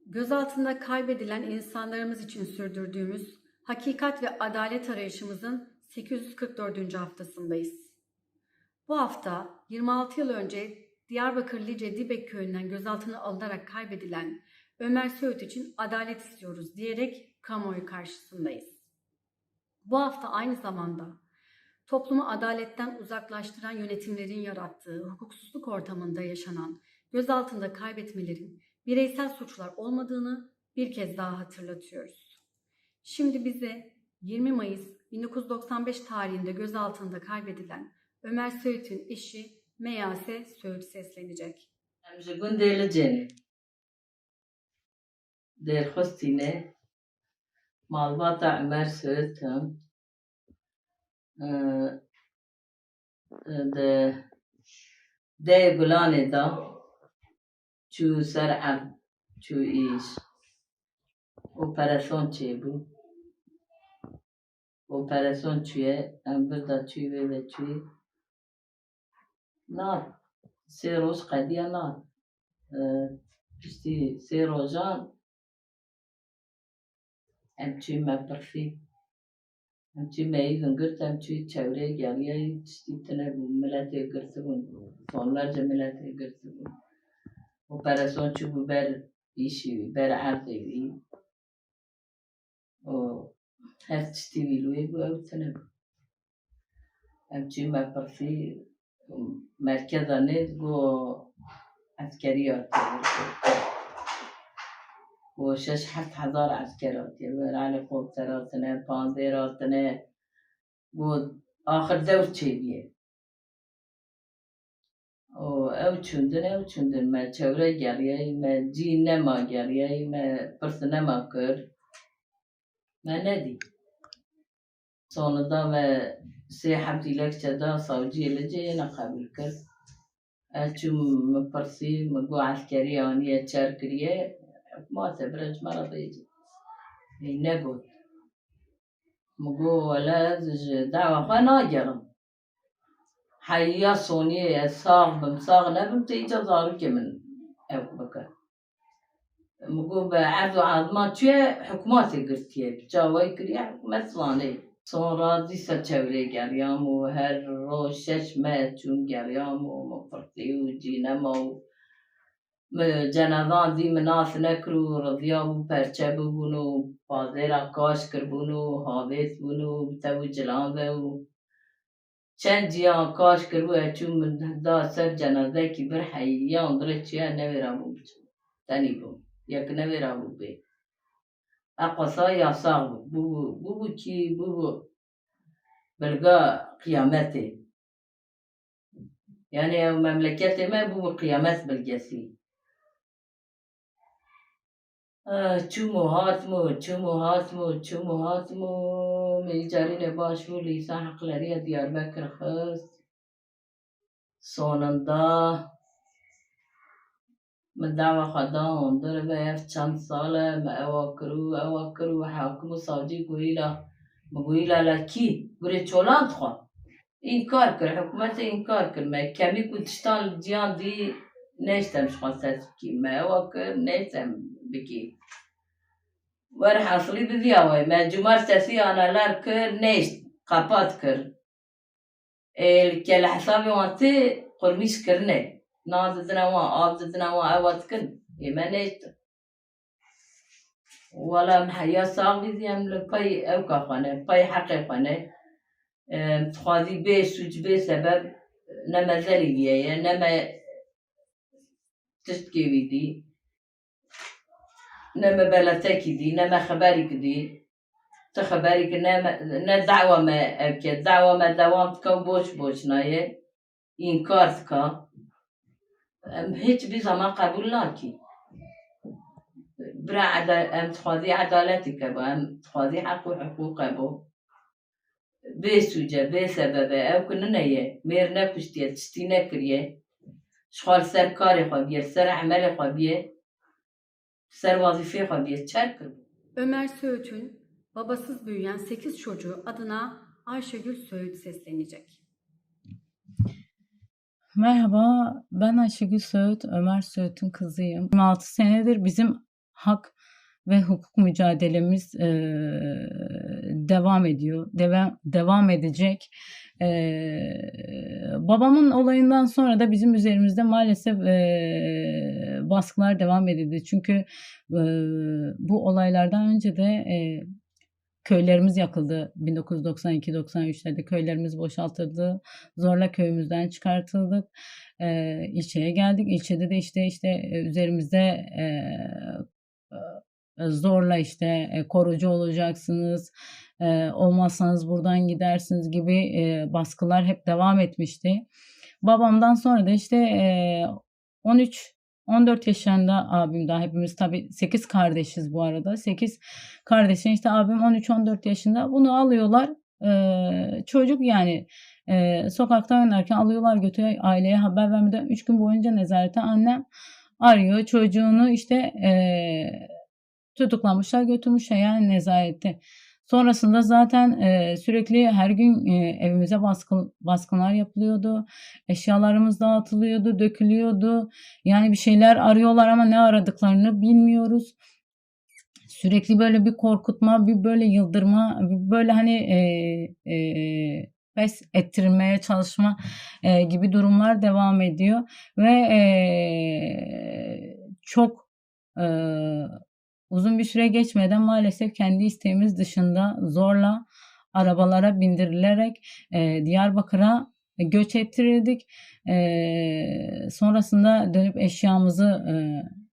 Gözaltında kaybedilen insanlarımız için sürdürdüğümüz hakikat ve adalet arayışımızın 844. haftasındayız. Bu hafta 26 yıl önce Diyarbakır Lice Dibek köyünden gözaltına alınarak kaybedilen Ömer Söğüt için adalet istiyoruz diyerek kamuoyu karşısındayız. Bu hafta aynı zamanda toplumu adaletten uzaklaştıran yönetimlerin yarattığı hukuksuzluk ortamında yaşanan gözaltında kaybetmelerin bireysel suçlar olmadığını bir kez daha hatırlatıyoruz. Şimdi bize 20 Mayıs 1995 tarihinde gözaltında kaybedilen Ömer Söğüt'ün eşi Meyase Söğüt seslenecek. Emjibun deliceni derxostine malbata Ömer Söğüt'üm de gulane da çu ser'em çu iş operasyon çebu operasyon çüye embrda çü ve çü nar seroş qadiya nar işte serojan em çü meperfi em çü meyi gıngırt em çü çevre geliye işte tane bu millete gırtın sonlarca millete gırtın operasyon çu bu ber işi ber ardevi o her çti viluye bu evtene em çü meperfi merkezde ne bu askeriyat وشش حت حضار عسكراتي على فوق تراتنا بانديراتنا و آخر دور چیبیه او چندن ما چوره گریه ما جی نما گریه ما پرس نما کر ما ندی sonunda ve seyahat dilekçe da savcı ileceğine kabul kır. Açım müpersi mügu askeri yani çarkriye ما تبرج مرضي نقول مقول ولا دعوة خنا جرم حيا صوني صاغ بمصاغ نبم تيجا ضارك من أبوك مقول بعد عظمات شيء حكوماتي قرتيه جاوي كريا حكومات صاني صون راضي ستشوري قريام وهر روشش ماتون قريام ومفرطي وجينما جنازان دی مناس نکرو رضیا بو پرچه بونو پازیرا کاش کر بونو حاویس بونو بتو جلانده و چند جیان کاش کر بو اچون من دا سر جنازه کی بر حیان دره چیه نویرا بو بچو تنی بو یک نویرا بو بی اقصا یا ساغ بو چی بو بلغا قیامته یعنی مملکت ما بو قیامت بلگسی çumu hatmu meccarine başvuru lisan hakları Diyarbakır Hırs sonunda من دعوة خدام ضرب چند ساله ما اواکرو حاکم و ساجی گویلا لکی گوری چولان خوا inkar kır hükümet inkar kır me kemi kudistan cihan di neysem şansat ki me evaker neysem biki var hasılı bidiyavi me cumartesi analar kır neys kapat kır kel hesabı vantı kurmiş kırne naz dinava ab dinava evat kır me neyst ولا محيا صاغي زيام لباي اوكا خانه باي حقي خانه تخاذي بي سوج بي سبب نما ذليبيا نما تشتكي بيدي نما بلاتاكي دي نما خبارك دي تخبارك نما دعوة ما أبكي دعوة ما دوامتك بوش نايه إنكارتك هيك بزمان قبول ناكي برا ام تخاذي عدالتك بو ام تخاذي حق وحقوق بو بسوجه بسببه او کنه نیه میر نکشتیه تشتی نکریه شغال سر کاری خوابیه سر عمل خوابیه سر vazife خوابیه çer kır. Ömer Söğüt'ün babasız büyüyen 8 çocuğu adına Ayşegül Söğüt seslenecek. Merhaba, ben Ayşegül Söğüt, Ömer Söğüt'ün kızıyım. 26 senedir bizim hak ve hukuk mücadelemiz devam ediyor, devam edecek. Babamın olayından sonra da bizim üzerimizde maalesef baskılar devam edildi. Çünkü bu olaylardan önce de köylerimiz yakıldı. 1992-93'lerde köylerimiz boşaltıldı. Zorla köyümüzden çıkartıldık. İlçeye geldik. İlçede de işte üzerimizde zorla korucu olacaksınız, olmazsanız buradan gidersiniz gibi baskılar hep devam etmişti. Babamdan sonra da 13-14 yaşında abim, daha hepimiz tabii 8 kardeşiz bu arada. 8 kardeşin abim 13-14 yaşında bunu alıyorlar. Çocuk yani sokakta oynarken alıyorlar, götürüyor, aileye haber vermeden 3 gün boyunca nezarete annem arıyor çocuğunu, tutuklamışlar, götürmüşler yani nezarette. Sonrasında zaten sürekli her gün evimize baskınlar yapılıyordu. Eşyalarımız dağıtılıyordu, dökülüyordu. Yani bir şeyler arıyorlar ama ne aradıklarını bilmiyoruz. Sürekli böyle bir korkutma, bir böyle yıldırma, bir böyle pes ettirmeye çalışma gibi durumlar devam ediyor. Ve çok uzun bir süre geçmeden maalesef kendi isteğimiz dışında zorla arabalara bindirilerek Diyarbakır'a göç ettirildik. Sonrasında dönüp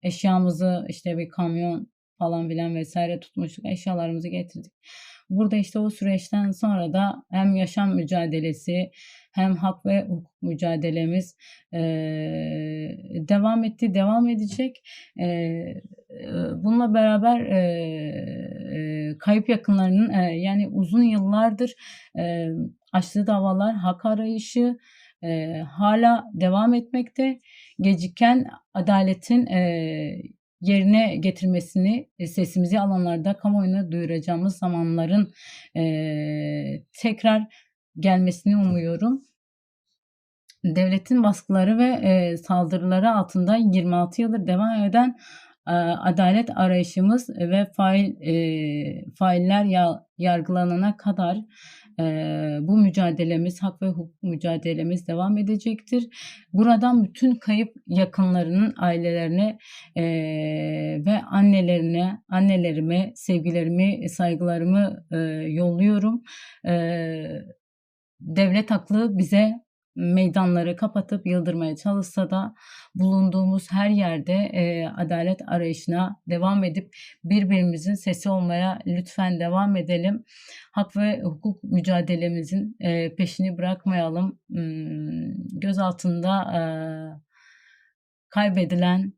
eşyamızı bir kamyon falan filan vesaire tutmuştuk. Eşyalarımızı getirdik. Burada o süreçten sonra da hem yaşam mücadelesi hem hak ve hukuk mücadelemiz devam etti, devam edecek. Bununla beraber kayıp yakınlarının yani uzun yıllardır açtığı davalar, hak arayışı hala devam etmekte. Geciken adaletin yerine getirmesini, sesimizi alanlarda kamuoyuna duyuracağımız zamanların tekrar gelmesini umuyorum. Devletin baskıları ve saldırıları altında 26 yıldır devam eden adalet arayışımız ve failler yargılanana kadar bu mücadelemiz, hak ve hukuk mücadelemiz devam edecektir. Buradan bütün kayıp yakınlarının ailelerine ve annelerime sevgilerimi, saygılarımı yolluyorum. Devlet aklı bize meydanları kapatıp yıldırmaya çalışsa da bulunduğumuz her yerde adalet arayışına devam edip birbirimizin sesi olmaya lütfen devam edelim. Hak ve hukuk mücadelemizin peşini bırakmayalım. Göz altında kaybedilen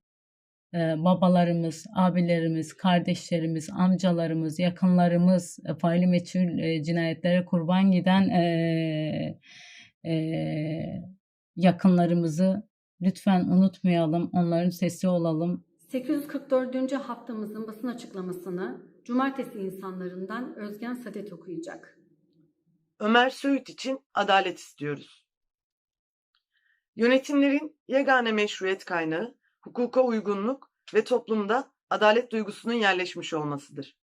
babalarımız, abilerimiz, kardeşlerimiz, amcalarımız, yakınlarımız, faili meçhul cinayetlere kurban giden yakınlarımızı lütfen unutmayalım, onların sesi olalım. 844. haftamızın basın açıklamasını Cumartesi insanlarından Özgen Sadet okuyacak. Ömer Söğüt için adalet istiyoruz. Yönetimlerin yegane meşruiyet kaynağı, hukuka uygunluk ve toplumda adalet duygusunun yerleşmiş olmasıdır.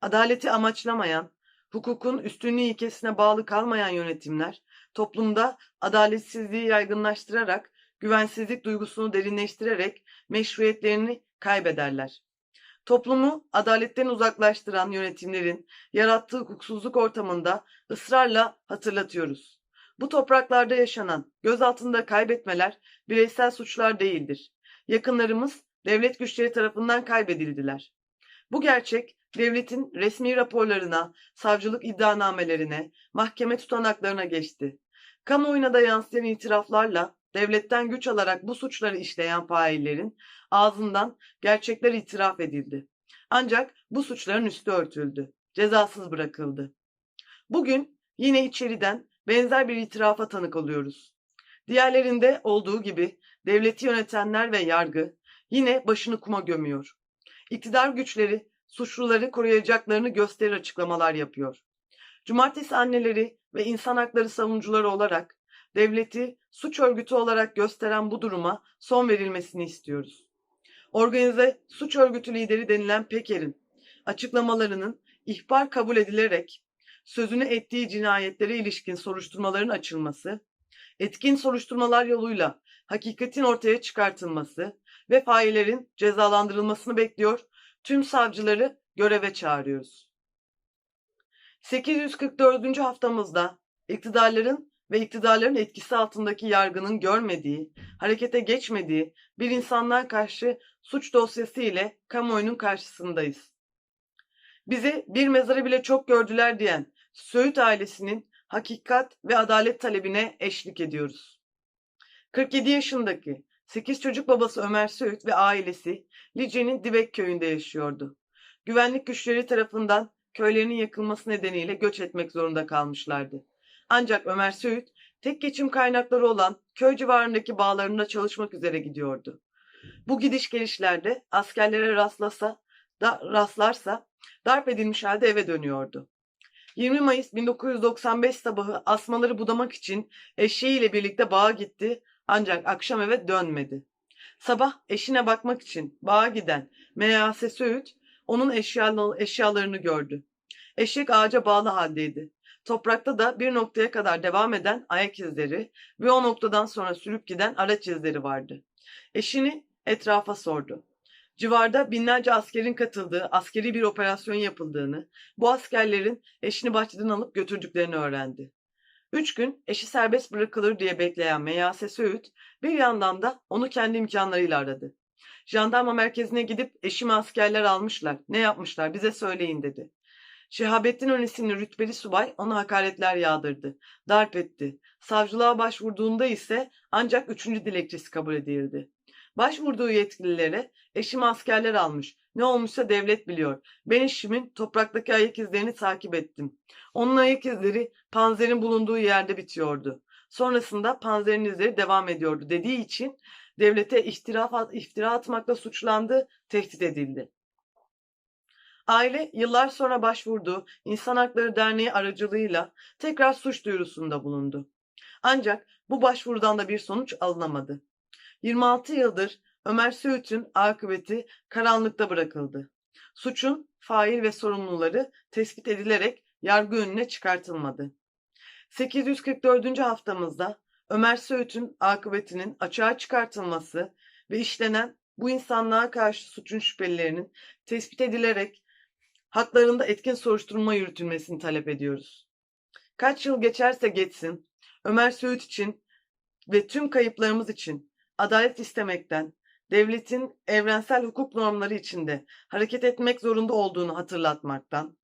Adaleti amaçlamayan, hukukun üstünlüğü ilkesine bağlı kalmayan yönetimler, toplumda adaletsizliği yaygınlaştırarak, güvensizlik duygusunu derinleştirerek meşruiyetlerini kaybederler. Toplumu adaletten uzaklaştıran yönetimlerin yarattığı hukuksuzluk ortamında ısrarla hatırlatıyoruz. Bu topraklarda yaşanan gözaltında kaybetmeler bireysel suçlar değildir. Yakınlarımız devlet güçleri tarafından kaybedildiler. Bu gerçek devletin resmi raporlarına, savcılık iddianamelerine, mahkeme tutanaklarına geçti. Kamuoyuna da yansıyan itiraflarla devletten güç alarak bu suçları işleyen faillerin ağzından gerçekler itiraf edildi. Ancak bu suçların üstü örtüldü, cezasız bırakıldı. Bugün yine içeriden benzer bir itirafa tanık oluyoruz. Diğerlerinde olduğu gibi devleti yönetenler ve yargı yine başını kuma gömüyor. İktidar güçleri suçluları koruyacaklarını gösterir açıklamalar yapıyor. Cumartesi anneleri ve insan hakları savunucuları olarak devleti suç örgütü olarak gösteren bu duruma son verilmesini istiyoruz. Organize suç örgütü lideri denilen Peker'in açıklamalarının ihbar kabul edilerek sözünü ettiği cinayetlere ilişkin soruşturmaların açılması, etkin soruşturmalar yoluyla hakikatin ortaya çıkartılması ve faillerin cezalandırılmasını bekliyor, tüm savcıları göreve çağırıyoruz. 844. haftamızda iktidarların etkisi altındaki yargının görmediği, harekete geçmediği bir insanlığa karşı suç dosyası ile kamuoyunun karşısındayız. Bizi bir mezarı bile çok gördüler diyen Söğüt ailesinin hakikat ve adalet talebine eşlik ediyoruz. 47 yaşındaki 8 çocuk babası Ömer Söğüt ve ailesi Lice'nin Dibek köyünde yaşıyordu. Güvenlik güçleri tarafından köylerinin yakılması nedeniyle göç etmek zorunda kalmışlardı. Ancak Ömer Söğüt tek geçim kaynakları olan köy civarındaki bağlarında çalışmak üzere gidiyordu. Bu gidiş gelişlerde askerlere rastlarsa darp edilmiş halde eve dönüyordu. 20 Mayıs 1995 sabahı asmaları budamak için eşeğiyle birlikte bağa gitti ancak akşam eve dönmedi. Sabah eşine bakmak için bağa giden Meyase Söğüt onun eşyalarını gördü. Eşek ağaca bağlı haldeydi. Toprakta da bir noktaya kadar devam eden ayak izleri ve o noktadan sonra sürüp giden araç izleri vardı. Eşini etrafa sordu. Civarda binlerce askerin katıldığı askeri bir operasyon yapıldığını, bu askerlerin eşini bahçeden alıp götürdüklerini öğrendi. 3 gün eşi serbest bırakılır diye bekleyen Meyase Söğüt bir yandan da onu kendi imkanlarıyla aradı. Jandarma merkezine gidip eşimi askerler almışlar, ne yapmışlar bize söyleyin dedi. Şehabettin Ön isimli rütbeli subay ona hakaretler yağdırdı, darp etti. Savcılığa başvurduğunda ise ancak 3. dilekçesi kabul edildi. Başvurduğu yetkililere eşimi askerler almış, ne olmuşsa devlet biliyor. Ben eşimin topraktaki ayak izlerini takip ettim. Onun ayak izleri panzerin bulunduğu yerde bitiyordu. Sonrasında panzerin izleri devam ediyordu dediği için devlete iftira atmakla suçlandı, tehdit edildi. Aile yıllar sonra başvurduğu İnsan Hakları Derneği aracılığıyla tekrar suç duyurusunda bulundu. Ancak bu başvurudan da bir sonuç alınamadı. 26 yıldır Ömer Söğüt'ün akıbeti karanlıkta bırakıldı. Suçun fail ve sorumluları tespit edilerek yargı önüne çıkartılmadı. 844. haftamızda Ömer Söğüt'ün akıbetinin açığa çıkartılması ve işlenen bu insanlığa karşı suçun şüphelilerinin tespit edilerek haklarında etkin soruşturma yürütülmesini talep ediyoruz. Kaç yıl geçerse geçsin, Ömer Söğüt için ve tüm kayıplarımız için adalet istemekten, devletin evrensel hukuk normları içinde hareket etmek zorunda olduğunu hatırlatmaktan,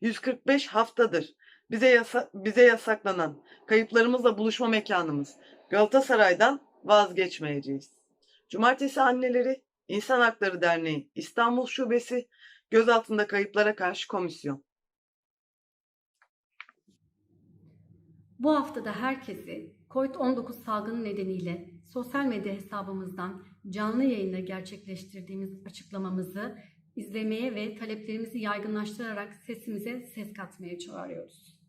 145 haftadır bize yasaklanan kayıplarımızla buluşma mekanımız Galatasaray'dan vazgeçmeyeceğiz. Cumartesi Anneleri İnsan Hakları Derneği İstanbul Şubesi Gözaltında Kayıplara Karşı Komisyon. Bu haftada herkesi COVID-19 salgını nedeniyle sosyal medya hesabımızdan canlı yayında gerçekleştirdiğimiz açıklamamızı izlemeye ve taleplerimizi yaygınlaştırarak sesimize ses katmaya çağırıyoruz.